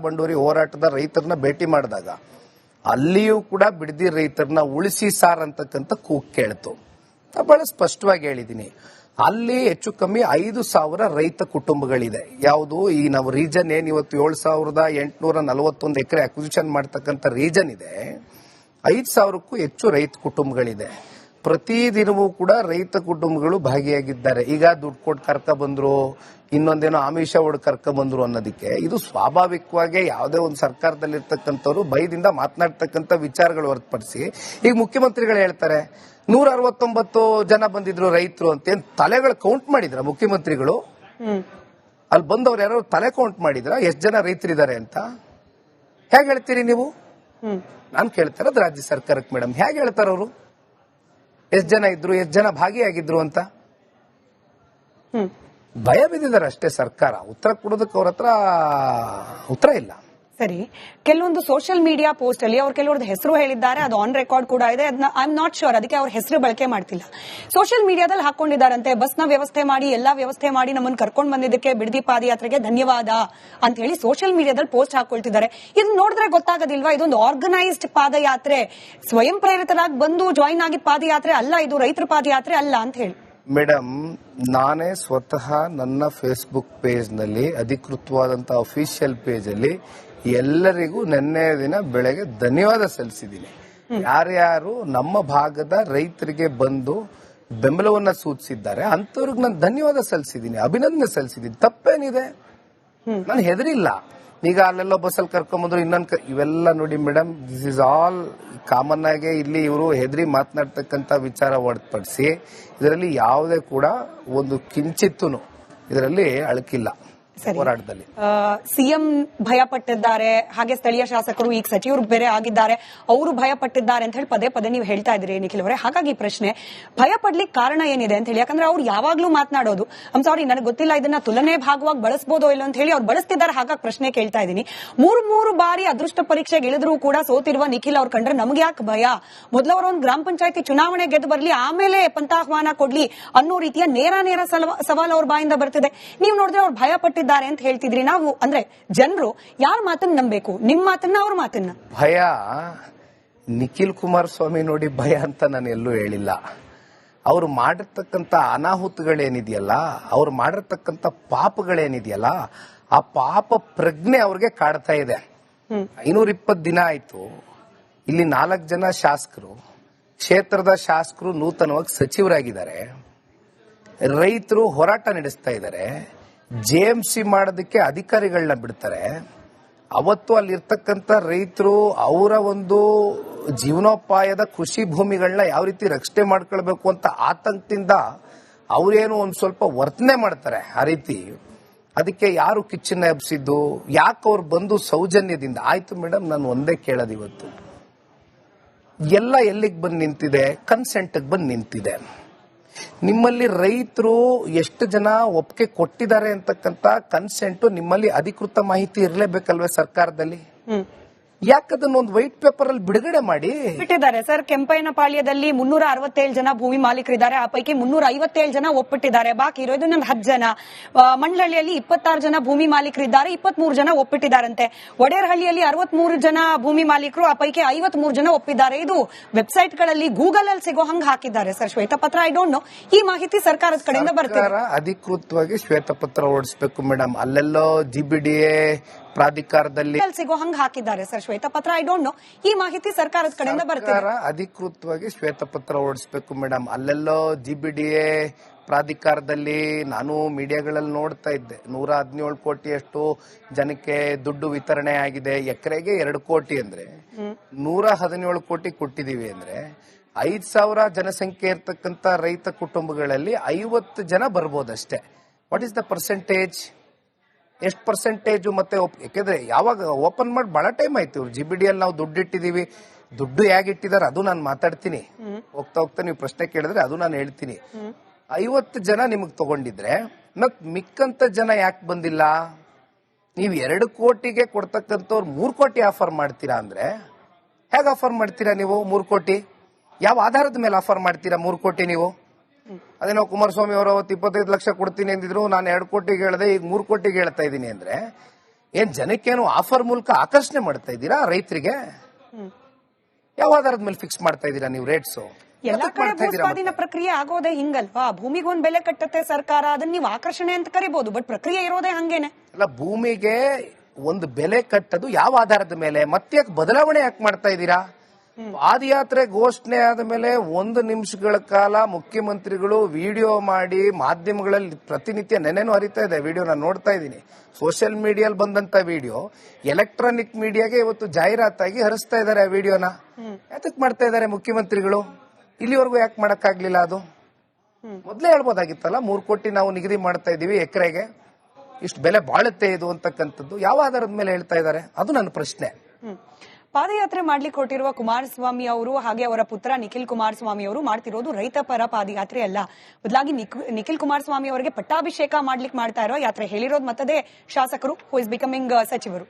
ಬಂಡೂರಿ ಹೋರಾಟದ ರೈತರನ್ನ ಭೇಟಿ ಮಾಡಿದಾಗ ಅಲ್ಲಿಯೂ ಕೂಡ ಬಿಡದಿ ರೈತರನ್ನ ಉಳಿಸಿ ಸಾರ್ ಅಂತಕ್ಕಂಥ ಕೂಗ್ ಕೇಳ್ತು. ಬಹಳ ಸ್ಪಷ್ಟವಾಗಿ ಹೇಳಿದ್ದೀನಿ, ಅಲ್ಲಿ ಹೆಚ್ಚು ಕಮ್ಮಿ 5,000 ರೈತ ಕುಟುಂಬಗಳಿದೆ. ಯಾವುದು ಈ ನಾವು ರೀಜನ್ ಏನ್ ಇವತ್ತು 7,841 ಎಕರೆ ಅಕ್ವಿಸಿಷನ್ ಮಾಡ್ತಕ್ಕಂಥ ರೀಜನ್ ಇದೆ, 5,000ಕ್ಕೂ ಹೆಚ್ಚು ರೈತ ಕುಟುಂಬಗಳಿದೆ. ಪ್ರತಿದಿನವೂ ಕೂಡ ರೈತ ಕುಟುಂಬಗಳು ಭಾಗಿಯಾಗಿದ್ದಾರೆ. ಈಗ ದುಡ್ಡು ಕೊಟ್ಟು ಕರ್ಕ ಬಂದ್ರು, ಇನ್ನೊಂದೇನೋ ಆಮಿಷ ಹೊಡ್ ಕರ್ಕ ಬಂದ್ರು ಅನ್ನೋದಕ್ಕೆ ಇದು ಸ್ವಾಭಾವಿಕವಾಗಿ ಯಾವುದೇ ಒಂದು ಸರ್ಕಾರದಲ್ಲಿರ್ತಕ್ಕಂಥವ್ರು ಭಯದಿಂದ ಮಾತನಾಡ್ತಕ್ಕಂಥ ವಿಚಾರಗಳು ಹೊರತುಪಡಿಸಿ ಈಗ ಮುಖ್ಯಮಂತ್ರಿಗಳು ಹೇಳ್ತಾರೆ 169 ಜನ ಬಂದಿದ್ರು ರೈತರು ಅಂತ. ಏನ್ ತಲೆಗಳು ಕೌಂಟ್ ಮಾಡಿದ್ರ ಮುಖ್ಯಮಂತ್ರಿಗಳು? ಅಲ್ಲಿ ಬಂದವ್ರು ಯಾರು ತಲೆ ಕೌಂಟ್ ಮಾಡಿದ್ರ ಎಷ್ಟು ಜನ ರೈತರಿದ್ದಾರೆ ಅಂತ? ಹೇಗೆ ಹೇಳ್ತೀರಿ ನೀವು? ನಾನು ಕೇಳ್ತಾರದು ರಾಜ್ಯ ಸರ್ಕಾರಕ್ಕೆ ಮೇಡಮ್, ಹೇಗೆ ಹೇಳ್ತಾರ ಅವರು ಎಷ್ಟು ಜನ ಇದ್ರು, ಎಷ್ಟು ಜನ ಭಾಗಿಯಾಗಿದ್ರು ಅಂತ? ಭಯ ಬಿದ್ದಿದ್ದಾರೆ ಅಷ್ಟೇ ಸರ್ಕಾರ. ಉತ್ತರ ಕೊಡೋದಕ್ಕೆ ಅವ್ರ ಹತ್ರ ಉತ್ತರ ಇಲ್ಲ. ಸರಿ, ಕೆಲವೊಂದು ಸೋಷಿಯಲ್ ಮೀಡಿಯಾ ಪೋಸ್ಟ್ ಅಲ್ಲಿ ಅವ್ರು ಕೆಲವ್ರದ್ದು ಹೆಸರು ಹೇಳಿದ್ದಾರೆ, ಅದು ಆನ್ ರೆಕಾರ್ಡ್ ಕೂಡ ಇದೆ. ಅದನ್ನ ಐ ಆಮ್ ನಾಟ್ ಶೋರ್, ಅದಕ್ಕೆ ಅವ್ರ ಹೆಸರು ಬಳಕೆ ಮಾಡ್ತಿಲ್ಲ. ಸೋಷಿಯಲ್ ಮೀಡಿಯಾದಲ್ಲಿ ಹಾಕೊಂಡಿದ್ದಾರಂತೆ, ಬಸ್ನ ವ್ಯವಸ್ಥೆ ಮಾಡಿ ಎಲ್ಲಾ ವ್ಯವಸ್ಥೆ ಮಾಡಿ ನಮ್ಮನ್ನು ಕರ್ಕೊಂಡು ಬಂದಿದ್ದಕ್ಕೆ ಬಿಡದಿ ಪಾದಯಾತ್ರೆಗೆ ಧನ್ಯವಾದ ಅಂತ ಹೇಳಿ ಸೋಷಿಯಲ್ ಮೀಡಿಯಾದಲ್ಲಿ ಪೋಸ್ಟ್ ಹಾಕೊಳ್ತಿದ್ದಾರೆ. ಇದನ್ನ ನೋಡಿದ್ರೆ ಗೊತ್ತಾಗೋದಿಲ್ವಾ ಇದೊಂದು ಆರ್ಗನೈಸ್ಡ್ ಪಾದಯಾತ್ರೆ, ಸ್ವಯಂ ಪ್ರೇರಿತರಾಗಿ ಬಂದು ಜಾಯಿನ್ ಆಗಿದ್ದ ಪಾದಯಾತ್ರೆ ಅಲ್ಲ, ಇದು ರೈತರ ಪಾದಯಾತ್ರೆ ಅಲ್ಲ ಅಂತ ಹೇಳಿ? ಮೇಡಮ್, ನಾನೇ ಸ್ವತಃ ನನ್ನ ಫೇಸ್ಬುಕ್ ಪೇಜ್ ನಲ್ಲಿ, ಅಧಿಕೃತವಾದಂತಹ ಅಫಿಷಿಯಲ್ ಪೇಜ್ ಅಲ್ಲಿ ಎಲ್ಲರಿಗೂ ನಿನ್ನೆ ದಿನ ಬೆಳಗ್ಗೆ ಧನ್ಯವಾದ ಸಲ್ಲಿಸಿದ್ದೀನಿ. ಯಾರ್ಯಾರು ನಮ್ಮ ಭಾಗದ ರೈತರಿಗೆ ಬಂದು ಬೆಂಬಲವನ್ನ ಸೂಚಿಸಿದ್ದಾರೆ ಅಂತವ್ರಿಗೆ ನಾನು ಧನ್ಯವಾದ ಸಲ್ಲಿಸಿದ್ದೀನಿ, ಅಭಿನಂದನೆ ಸಲ್ಲಿಸಿದ್ದೀನಿ. ತಪ್ಪೇನಿದೆ? ನಾನು ಹೆದರಿಲ್ಲ. ಈಗ ಅಲ್ಲೆಲ್ಲ ಬಸ್ಸಲ್ಲಿ ಕರ್ಕೊಂಬಂದ್ರು ಇವೆಲ್ಲ ನೋಡಿ madam, this is all common ಆಗಿ ಇಲ್ಲಿ ಇವರು ಹೆದರಿ ಮಾತನಾಡ್ತಕ್ಕಂಥ ವಿಚಾರ ಹೊರತುಪಡಿಸಿ ಇದರಲ್ಲಿ ಯಾವುದೇ ಕೂಡ ಒಂದು ಕಿಂಚಿತ್ತೂ ಇದರಲ್ಲಿ ಅಳಕಿಲ್ಲ. ಹೋರಾಟದಲ್ಲಿ ಸಿಎಂ ಭಯ ಪಟ್ಟಿದ್ದಾರೆ, ಹಾಗೆ ಸ್ಥಳೀಯ ಶಾಸಕರು ಈಗ ಸಚಿವರು ಬೇರೆ ಆಗಿದ್ದಾರೆ, ಅವರು ಭಯ ಪಟ್ಟಿದ್ದಾರೆ ಅಂತ ಹೇಳಿ ಪದೇ ಪದೇ ನೀವು ಹೇಳ್ತಾ ಇದ್ದೀರಿ ನಿಖಿಲ್ ಅವರೇ. ಹಾಗಾಗಿ ಪ್ರಶ್ನೆ, ಭಯ ಪಡ್ಲಿಕ್ಕೆ ಕಾರಣ ಏನಿದೆ ಅಂತ ಹೇಳಿ? ಯಾಕಂದ್ರೆ ಅವ್ರು ಯಾವಾಗ್ಲೂ ಮಾತನಾಡೋದು ಸಾರಿ ನನಗೆ ಗೊತ್ತಿಲ್ಲ ಇದನ್ನ ತುಲನೆ ಭಾಗವಾಗಿ ಬಳಸಬಹುದೋ ಇಲ್ಲ ಅಂತ ಹೇಳಿ ಅವ್ರು ಬಳಸ್ತಿದ್ದಾರೆ. ಹಾಗಾಗಿ ಪ್ರಶ್ನೆ ಕೇಳ್ತಾ ಇದ್ದೀನಿ. ಮೂರು ಬಾರಿ ಅದೃಷ್ಟ ಪರೀಕ್ಷೆಗೆ ಇಳಿದ್ರೂ ಕೂಡ ಸೋತಿರುವ ನಿಖಿಲ್ ಅವ್ರು ಕಂಡ್ರೆ ನಮ್ಗೆ ಯಾಕೆ ಭಯ? ಮೊದಲವರು ಒಂದು ಗ್ರಾಮ ಪಂಚಾಯತಿ ಚುನಾವಣೆ ಗೆದ್ದು ಬರ್ಲಿ, ಆಮೇಲೆ ಪಂಥಾಹ್ವಾನ ಕೊಡ್ಲಿ ಅನ್ನೋ ರೀತಿಯ ನೇರ ಸವಾಲು ಅವ್ರ ಬಾಯಿಂದ ಬರ್ತಿದೆ. ನೀವು ನೋಡಿದ್ರೆ ಅವ್ರು ಭಯ ಪಟ್ಟಿದ್ದಾರೆ ಅಂತ ಹೇಳ್ತಿದ್ರಿ. ನಾವು ಅಂದ್ರೆ ಜನರು ಯಾರ ಮಾತನ್ನ ನಂಬಬೇಕು, ನಿಮ್ ಮಾತನ್ನ ಅವ್ರ ಮಾತನ್ನ? ಭಯ ನಿಖಿಲ್ ಕುಮಾರಸ್ವಾಮಿ ನೋಡಿ ಭಯ ಅಂತ ನಾನು ಎಲ್ಲೂ ಹೇಳಿಲ್ಲ. ಅವ್ರು ಮಾಡಿರ್ತಕ್ಕಂಥ ಅನಾಹುತಗಳೇನಿದೆಯಲ್ಲ, ಅವ್ರು ಮಾಡಿರ್ತಕ್ಕಂಥ ಪಾಪಗಳೇನಿದೆಯಲ್ಲ, ಆ ಪಾಪ ಪ್ರಜ್ಞೆ ಅವ್ರಿಗೆ ಕಾಡ್ತಾ ಇದೆ. 520 ದಿನ ಆಯ್ತು. ಇಲ್ಲಿ 4 ಜನ ಶಾಸಕರು, ಕ್ಷೇತ್ರದ ಶಾಸಕರು ನೂತನವಾಗಿ ಸಚಿವರಾಗಿದ್ದಾರೆ. ರೈತರು ಹೋರಾಟ ನಡೆಸ್ತಾ ಇದ್ದಾರೆ. ಜೆಎಂಸಿ ಮಾಡೋದಕ್ಕೆ ಅಧಿಕಾರಿಗಳನ್ನ ಬಿಡ್ತಾರೆ. ಅವತ್ತು ಅಲ್ಲಿರ್ತಕ್ಕಂಥ ರೈತರು ಅವರ ಒಂದು ಜೀವನೋಪಾಯದ ಕೃಷಿ ಭೂಮಿಗಳನ್ನ ಯಾವ ರೀತಿ ರಕ್ಷಣೆ ಮಾಡ್ಕೊಳ್ಬೇಕು ಅಂತ ಆತಂಕದಿಂದ ಅವರೇನು ಒಂದ್ ಸ್ವಲ್ಪ ವರ್ತನೆ ಮಾಡ್ತಾರೆ. ಆ ರೀತಿ ಅದಕ್ಕೆ ಯಾರು ಕಿಚ್ಚನ್ನ ಎಬ್ಸಿದ್ದು? ಯಾಕೆ ಅವ್ರು ಬಂದು ಸೌಜನ್ಯದಿಂದ? ಆಯ್ತು ಮೇಡಮ್, ನಾನು ಒಂದೇ ಕೇಳೋದು, ಇವತ್ತು ಎಲ್ಲ ಎಲ್ಲಿಗೆ ಬಂದು ನಿಂತಿದೆ? ಕನ್ಸೆಂಟ್ ಬಂದು ನಿಂತಿದೆ. ನಿಮ್ಮಲ್ಲಿ ರೈತರು ಎಷ್ಟು ಜನ ಒಪ್ಪಿಗೆ ಕೊಟ್ಟಿದ್ದಾರೆ ಅಂತಕ್ಕಂಥ ಕನ್ಸೆಂಟ್ ನಿಮ್ಮಲ್ಲಿ ಅಧಿಕೃತ ಮಾಹಿತಿ ಇರಲೇಬೇಕಲ್ವೇ ಸರ್ಕಾರದಲ್ಲಿ? ಯಾಕದನ್ನ ಒಂದು ವೈಟ್ ಪೇಪರ್ ಅಲ್ಲಿ ಬಿಡುಗಡೆ ಮಾಡಿ ಬಿಟ್ಟಿದ್ದಾರೆ ಸರ್. ಕೆಂಪಯ್ಯನಪಾಳ್ಯದಲ್ಲಿ 367 ಜನ ಭೂಮಿ ಮಾಲೀಕರಿದ್ದಾರೆ. ಆ ಪೈಕಿ 357 ಜನ ಒಪ್ಪಿಟ್ಟಿದ್ದಾರೆ, ಬಾಕಿ ಇರೋದು 10 ಜನ. ಮಂಡಲಹಳ್ಳಿಯಲ್ಲಿ 26 ಜನ ಭೂಮಿ ಮಾಲೀಕರಿದ್ದಾರೆ, 23 ಜನ ಒಪ್ಪಿಟ್ಟಿದ್ದಾರಂತೆ. ಒಡೇರಹಳ್ಳಿಯಲ್ಲಿ 63 ಜನ ಭೂಮಿ ಮಾಲೀಕರು, ಆ ಪೈಕಿ 53 ಜನ ಒಪ್ಪಿದ್ದಾರೆ. ಇದು ವೆಬ್ಸೈಟ್ ಗಳಲ್ಲಿ, ಗೂಗಲ್ ಅಲ್ಲಿ ಸಿಗೋ ಹಂಗ ಹಾಕಿದ್ದಾರೆ ಸರ್ ಶ್ವೇತಪತ್ರ. ಐ ಡೋಂಟ್ ನೋ, ಈ ಮಾಹಿತಿ ಸರ್ಕಾರದ ಕಡೆಯಿಂದ ಬರ್ತಾರೆ. ಅಧಿಕೃತವಾಗಿ ಶ್ವೇತಪತ್ರ ಓಡಿಸಬೇಕು ಮೇಡಮ್. ಅಲ್ಲೆಲ್ಲೋ ಜಿಬಿಡಿಎ ಪ್ರಾಧಿಕಾರದಲ್ಲಿ ಸಿಗೋ ಹಂಗ ಹಾಕಿದ್ದಾರೆ ಸರ್ ಶ್ವೇತಪತ್ರ. ಐ ಡೋಂಟ್ ನೋ, ಈ ಮಾಹಿತಿ ಸರ್ಕಾರದ ಕಡೆಯಿಂದ ಬರ್ತಾರೆ. ಅಧಿಕೃತವಾಗಿ ಶ್ವೇತಪತ್ರ ಓಡಿಸಬೇಕು ಮೇಡಮ್. ಅಲ್ಲೆಲ್ಲೋ ಜಿಬಿಡಿಎ ಪ್ರಾಧಿಕಾರದಲ್ಲಿ ನಾನು ಮೀಡಿಯಾಗಳಲ್ಲಿ ನೋಡ್ತಾ ಇದ್ದೆ, 117 ಕೋಟಿಯಷ್ಟು ಜನಕ್ಕೆ ದುಡ್ಡು ವಿತರಣೆ ಆಗಿದೆ. ಎಕರೆಗೆ 2 ಕೋಟಿ ಅಂದ್ರೆ 117 ಕೋಟಿ ಕೊಟ್ಟಿದೀವಿ ಅಂದ್ರೆ 5,000 ಜನಸಂಖ್ಯೆ ಇರ್ತಕ್ಕಂಥ ರೈತ ಕುಟುಂಬಗಳಲ್ಲಿ 50 ಜನ ಬರ್ಬೋದಷ್ಟೇ. What is the percentage? ಎಷ್ಟು ಪರ್ಸೆಂಟೇಜ್? ಮತ್ತೆ ಯಾಕೆಂದ್ರೆ ಯಾವಾಗ ಓಪನ್ ಮಾಡಿ ಬಹಳ ಟೈಮ್ ಆಯ್ತು. ಜಿಬಿಡಿಯಲ್ಲಿ ನಾವು ದುಡ್ಡು ಇಟ್ಟಿದೀವಿ, ದುಡ್ಡು ಹೇಗಿಟ್ಟಿದಾರೆ ಅದು ನಾನು ಮಾತಾಡ್ತೀನಿ. ಹೋಗ್ತಾ ಹೋಗ್ತಾ ನೀವು ಪ್ರಶ್ನೆ ಕೇಳಿದ್ರೆ ಅದು ನಾನು ಹೇಳ್ತೀನಿ. 50 ಜನ ನಿಮಗ್ ತಗೊಂಡಿದ್ರೆ ಮತ್ ಮಿಕ್ಕಂತ ಜನ ಯಾಕೆ ಬಂದಿಲ್ಲ? ನೀವು 2 ಕೋಟಿಗೆ ಕೊಡ್ತಕ್ಕಂಥವ್ರು 3 ಕೋಟಿ ಆಫರ್ ಮಾಡ್ತೀರಾ ಅಂದ್ರೆ ಹೇಗೆ ಆಫರ್ ಮಾಡ್ತೀರಾ ನೀವು? 3 ಕೋಟಿ ಯಾವ ಆಧಾರದ ಮೇಲೆ ಆಫರ್ ಮಾಡ್ತೀರಾ 3 ಕೋಟಿ ನೀವು? ಅದೇನೋ ಕುಮಾರಸ್ವಾಮಿ ಅವರು 25 ಲಕ್ಷ ಕೊಡ್ತೀನಿ ಅಂದಿದ್ರು, ನಾನು 2 ಕೋಟಿಗೆ ಹೇಳಿದೆ, ಈಗ 3 ಕೋಟಿಗೆ ಹೇಳ್ತಾ ಇದ್ದೀನಿ ಅಂದ್ರೆ ಏನ್ ಜನಕ್ಕೇನು ಆಫರ್ ಮೂಲಕ ಆಕರ್ಷಣೆ ಮಾಡ್ತಾ ಇದ್ದೀರಾ ರೈತರಿಗೆ? ಯಾವ ಆಧಾರದ ಮೇಲೆ ಫಿಕ್ಸ್ ಮಾಡ್ತಾ ಇದ್ದೀರಾ ನೀವು ರೇಟ್ಸ್? ಎಲ್ಲಾ ಕಡೆ ಭೂಸ್ವಾಧೀನ ಪ್ರಕ್ರಿಯೆ ಆಗೋದೇ ಹಿಂಗಲ್ವಾ? ಭೂಮಿಗೆ ಒಂದ್ ಬೆಲೆ ಕಟ್ಟುತ್ತೆ ಸರ್ಕಾರ, ಅದನ್ನ ನೀವು ಆಕರ್ಷಣೆ ಅಂತ ಕರಿಬಹುದು, ಬಟ್ ಪ್ರಕ್ರಿಯೆ ಇರೋದೇ ಹಂಗೇನೆ. ಅಲ್ಲ, ಭೂಮಿಗೆ ಒಂದು ಬೆಲೆ ಕಟ್ಟದು ಯಾವ ಆಧಾರದ ಮೇಲೆ? ಮತ್ತೆ ಬದಲಾವಣೆ ಯಾಕೆ ಮಾಡ್ತಾ ಇದ್ದೀರಾ? ಪಾದಯಾತ್ರೆ ಘೋಷಣೆ ಆದ ಮೇಲೆ 1 ನಿಮಿಷಗಳ ಕಾಲ ಮುಖ್ಯಮಂತ್ರಿಗಳು ವಿಡಿಯೋ ಮಾಡಿ ಮಾಧ್ಯಮಗಳಲ್ಲಿ ಪ್ರತಿನಿತ್ಯ ನೆನೆನೂ ಹರಿತಾ ಇದೆ ವಿಡಿಯೋ, ನಾನು ನೋಡ್ತಾ ಇದ್ದೀನಿ. ಸೋಷಿಯಲ್ ಮೀಡಿಯಲ್ಲಿ ಬಂದಂತ ವಿಡಿಯೋ ಎಲೆಕ್ಟ್ರಾನಿಕ್ ಮೀಡಿಯಾಗೆ ಇವತ್ತು ಜಾಹೀರಾತಾಗಿ ಹರಿಸ್ತಾ ಇದ್ದಾರೆ ಆ ವಿಡಿಯೋನ. ಯಾತಕ್ ಮಾಡ್ತಾ ಇದ್ದಾರೆ ಮುಖ್ಯಮಂತ್ರಿಗಳು? ಇಲ್ಲಿವರೆಗೂ ಯಾಕೆ ಮಾಡಕ್ಕಾಗ್ಲಿಲ್ಲ? ಅದು ಮೊದಲೇ ಹೇಳ್ಬೋದಾಗಿತ್ತಲ್ಲ. 3 ಕೋಟಿ ನಾವು ನಿಗದಿ ಮಾಡ್ತಾ ಇದೀವಿ ಎಕರೆಗೆ, ಇಷ್ಟು ಬೆಲೆ ಬಾಳುತ್ತೆ ಇದು ಅಂತಕ್ಕಂಥದ್ದು ಯಾವ ಆಧಾರದ ಮೇಲೆ ಹೇಳ್ತಾ ಇದ್ದಾರೆ? ಅದು ನನ್ನ ಪ್ರಶ್ನೆ. ಪಾದಯಾತ್ರೆ ಮಾಡ್ಲಿಕ್ಕೆ ಹೊರಟಿರುವ ಕುಮಾರಸ್ವಾಮಿ ಅವರು ಹಾಗೆ ಅವರ ಪುತ್ರ ನಿಖಿಲ್ ಕುಮಾರಸ್ವಾಮಿ ಅವರು ಮಾಡ್ತಿರೋದು ರೈತ ಪರ ಪಾದಯಾತ್ರೆ ಅಲ್ಲ, ಬದಲಾಗಿ ನಿಖಿಲ್ ಕುಮಾರಸ್ವಾಮಿ ಅವರಿಗೆ ಪಟ್ಟಾಭಿಷೇಕ ಮಾಡ್ಲಿಕ್ಕೆ ಮಾಡ್ತಾ ಇರೋ ಯಾತ್ರೆ. ಹೇಳಿರೋದು ಮತ್ತದೇ ಶಾಸಕರು ಹೂ ಇಸ್ ಬಿಕಮಿಂಗ್ ಸಚಿವರು.